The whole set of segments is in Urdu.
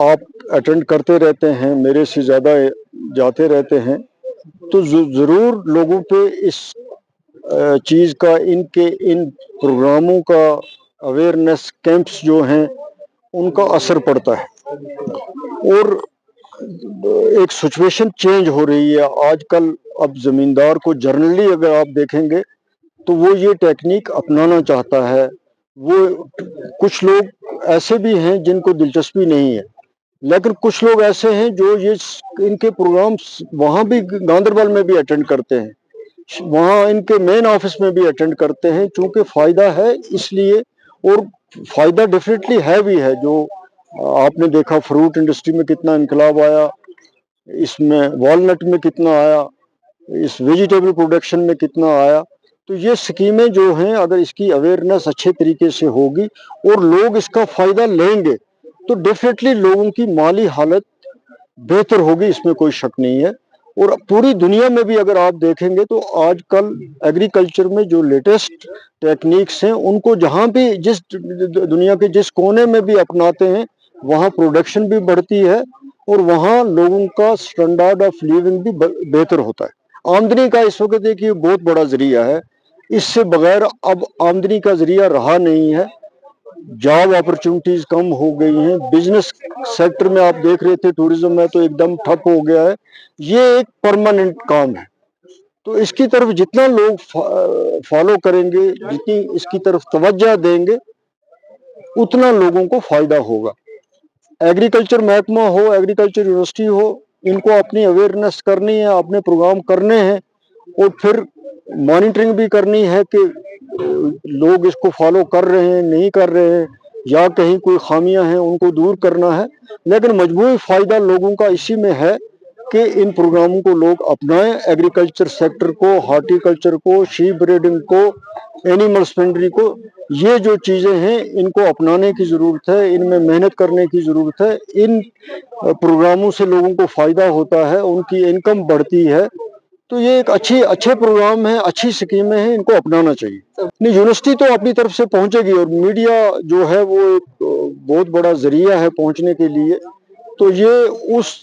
آپ اٹینڈ کرتے رہتے ہیں، میرے سے زیادہ جاتے رہتے ہیں، تو ضرور لوگوں پہ اس چیز کا، ان پروگراموں کا، اویئرنیس کیمپس جو ہیں ان کا اثر پڑتا ہے، اور ایک سچویشن چینج ہو رہی ہے آج کل۔ اب زمیندار کو جرنلی اگر آپ دیکھیں گے تو وہ یہ ٹیکنیک اپنانا چاہتا ہے۔ وہ کچھ لوگ ایسے بھی ہیں جن کو دلچسپی نہیں ہے، لیکن کچھ لوگ ایسے ہیں جو ان کے پروگرامز وہاں بھی گاندربل میں بھی اٹینڈ کرتے ہیں، وہاں ان کے مین آفس میں بھی اٹینڈ کرتے ہیں، چونکہ فائدہ ہے اس لیے، اور فائدہ ڈیفینیٹلی ہے بھی ہے۔ جو آپ نے دیکھا فروٹ انڈسٹری میں کتنا انقلاب آیا، اس میں والنٹ میں کتنا آیا، اس ویجیٹیبل پروڈکشن میں کتنا آیا۔ تو یہ سکیمیں جو ہیں اگر اس کی اویئرنیس اچھے طریقے سے ہوگی اور لوگ اس کا فائدہ لیں گے تو ڈیفینیٹلی لوگوں کی مالی حالت بہتر ہوگی، اس میں کوئی شک نہیں ہے۔ اور پوری دنیا میں بھی اگر آپ دیکھیں گے تو آج کل ایگریکلچر میں جو لیٹسٹ ٹیکنیکس ہیں ان کو جہاں بھی، جس دنیا کے جس کونے میں بھی اپناتے ہیں، وہاں پروڈکشن بھی بڑھتی ہے اور وہاں لوگوں کا سٹینڈرڈ آف لیونگ بھی بہتر ہوتا ہے۔ آمدنی کا اس وقت ایک یہ بہت بڑا ذریعہ ہے، اس سے بغیر اب آمدنی کا ذریعہ رہا نہیں ہے۔ جاب اپرچونٹیز کم ہو گئی ہیں، بزنس سیکٹر میں آپ دیکھ رہے تھے ٹوریزم میں تو ایک دم ٹھپ ہو گیا ہے۔ یہ ایک پرماننٹ کام ہے، تو اس کی طرف جتنا لوگ فالو کریں گے، جتنی اس کی طرف توجہ دیں گے، اتنا لوگوں کو فائدہ ہوگا۔ ایگریکلچر محکمہ ہو، ایگریکلچر یونیورسٹی ہو، ان کو اپنی اویئرنیس کرنی ہے، اپنے پروگرام کرنے ہیں، اور پھر مانیٹرنگ بھی کرنی ہے کہ لوگ اس کو فالو کر رہے ہیں نہیں کر رہے ہیں، یا کہیں کوئی خامیاں ہیں ان کو دور کرنا ہے۔ لیکن مجموعی فائدہ لوگوں کا اسی میں ہے کہ ان پروگراموں کو لوگ اپنائیں، ایگریکلچر سیکٹر کو، ہارٹی کلچر کو، شیپ بریڈنگ کو، اینیمل ہسبینڈری کو، یہ جو چیزیں ہیں ان کو اپنانے کی ضرورت ہے، ان میں محنت کرنے کی ضرورت ہے۔ ان پروگراموں سے لوگوں کو فائدہ ہوتا ہے، ان کی انکم بڑھتی ہے، تو یہ ایک اچھے پروگرام ہیں، اچھی سکیمیں ہیں، ان کو اپنانا چاہیے۔ نہیں، یونیورسٹی تو اپنی طرف سے پہنچے گی، اور میڈیا جو ہے وہ ایک بہت بڑا ذریعہ ہے پہنچنے کے لیے، تو یہ اس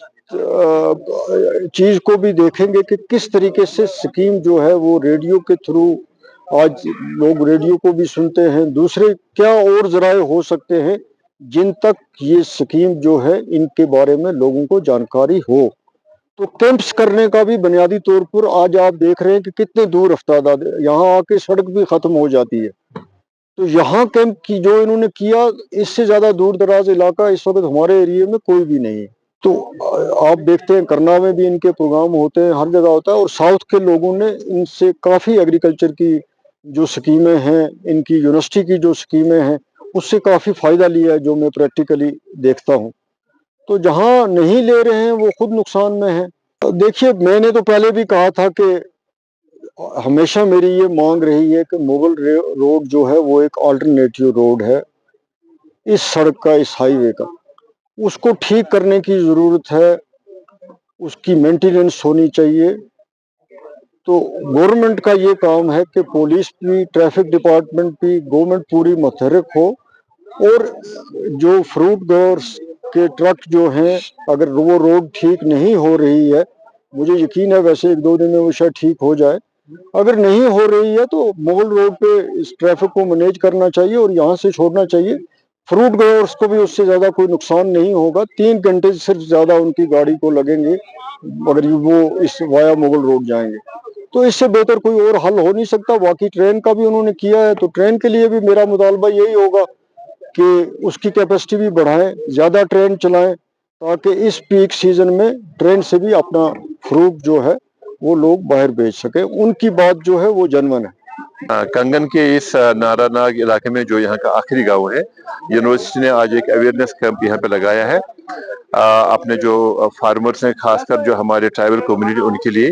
چیز کو بھی دیکھیں گے کہ کس طریقے سے سکیم جو ہے وہ ریڈیو کے تھرو، آج لوگ ریڈیو کو بھی سنتے ہیں، دوسرے کیا اور ذرائع ہو سکتے ہیں جن تک یہ سکیم جو ہے ان کے بارے میں لوگوں کو جانکاری ہو۔ تو کیمپس کرنے کا بھی بنیادی طور پر آج آپ دیکھ رہے ہیں کہ کتنے دور افتادہ، یہاں آ کے سڑک بھی ختم ہو جاتی ہے، تو یہاں کیمپ کی جو انہوں نے کیا، اس سے زیادہ دور دراز علاقہ اس وقت ہمارے ایریے میں کوئی بھی نہیں ہے۔ تو آپ دیکھتے ہیں کرنا میں بھی ان کے پروگرام ہوتے ہیں، ہر جگہ ہوتا ہے، اور ساؤتھ کے لوگوں نے ان سے کافی ایگریکلچر کی جو سکیمیں ہیں، ان کی یونیورسٹی کی جو سکیمیں ہیں، اس سے کافی فائدہ لیا ہے، جو میں پریکٹیکلی دیکھتا ہوں۔ تو جہاں نہیں لے رہے ہیں وہ خود نقصان میں ہیں۔ دیکھیے، میں نے تو پہلے بھی کہا تھا کہ ہمیشہ میری یہ مانگ رہی ہے کہ مغل روڈ جو ہے وہ ایک آلٹرنیٹیو روڈ ہے اس سڑک کا، اس ہائی وے کا، اس کو ٹھیک کرنے کی ضرورت ہے، اس کی مینٹیننس ہونی چاہیے۔ تو گورنمنٹ کا یہ کام ہے کہ پولیس بھی، ٹریفک ڈپارٹمنٹ بھی، گورنمنٹ پوری متحرک ہو، اور جو فروٹ گروورس کے ٹرک جو ہیں، اگر وہ روڈ ٹھیک نہیں ہو رہی ہے، مجھے یقین ہے ویسے ایک دو دن میں وہ شاید ٹھیک ہو جائے، اگر نہیں ہو رہی ہے تو مغل روڈ پہ اس ٹریفک کو مینیج کرنا چاہیے اور یہاں سے چھوڑنا چاہیے۔ فروٹ گروورس کو بھی اس سے زیادہ کوئی نقصان نہیں ہوگا، 3 گھنٹے صرف زیادہ ان کی گاڑی کو لگیں گے اگر وہ اس وایا مغل روڈ جائیں گے، تو اس سے بہتر کوئی اور حل ہو نہیں سکتا۔ باقی ٹرین کا بھی انہوں نے کیا ہے، تو ٹرین کے لیے بھی میرا مطالبہ یہی ہوگا کہ اس کی کیپیسٹی بھی بڑھائیں، زیادہ ٹرین چلائیں، تاکہ اس پیک سیزن میں ٹرین سے بھی اپنا فروٹ جو ہے وہ لوگ باہر بھیج سکیں۔ ان کی بات جو ہے وہ جنون ہے۔ کنگن کے اس نارا ناگ علاقے میں جو یہاں کا آخری گاؤں ہے، یونیورسٹی نے آج ایک اویئرنیس کیمپ یہاں پہ لگایا ہے اپنے جو فارمرز ہیں، خاص کر جو ہمارے ٹرائبل کمیونٹی، ان کے لیے